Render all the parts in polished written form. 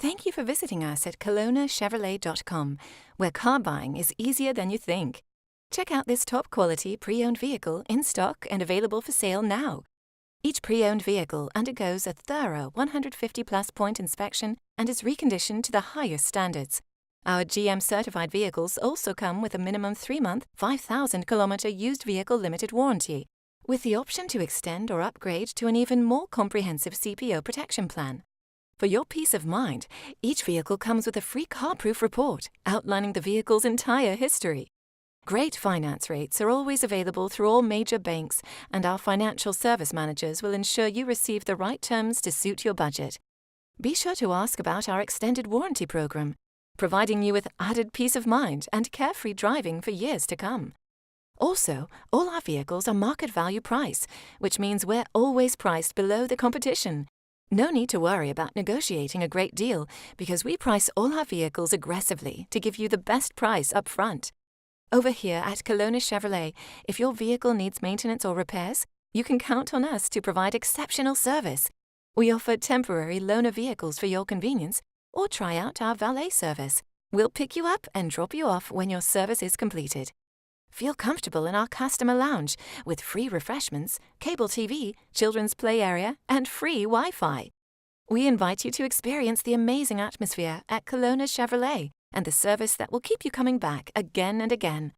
Thank you for visiting us at KelownaChevrolet.com, where car buying is easier than you think. Check out this top-quality pre-owned vehicle in stock and available for sale now. Each pre-owned vehicle undergoes a thorough 150-plus point inspection and is reconditioned to the highest standards. Our GM-certified vehicles also come with a minimum 3-month, 5,000-kilometer used vehicle limited warranty, with the option to extend or upgrade to an even more comprehensive CPO protection plan. For your peace of mind, each vehicle comes with a free car-proof report outlining the vehicle's entire history. Great finance rates are always available through all major banks, and our financial service managers will ensure you receive the right terms to suit your budget. Be sure to ask about our extended warranty program, providing you with added peace of mind and carefree driving for years to come. Also, all our vehicles are market value price, which means we're always priced below the competition. No need to worry about negotiating a great deal, because we price all our vehicles aggressively to give you the best price up front. Over here at Kelowna Chevrolet, if your vehicle needs maintenance or repairs, you can count on us to provide exceptional service. We offer temporary loaner vehicles for your convenience, or try out our valet service. We'll pick you up and drop you off when your service is completed. Feel comfortable in our customer lounge with free refreshments, cable TV, children's play area, and free Wi-Fi. We invite you to experience the amazing atmosphere at Kelowna Chevrolet and the service that will keep you coming back again and again.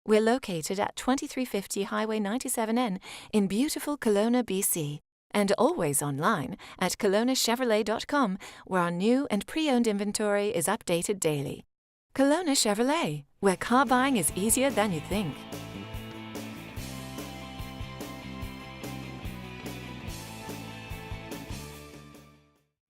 We're located at 2350 Highway 97N in beautiful Kelowna, BC, and always online at KelownaChevrolet.com, where our new and pre-owned inventory is updated daily. Kelowna Chevrolet, where car buying is easier than you think.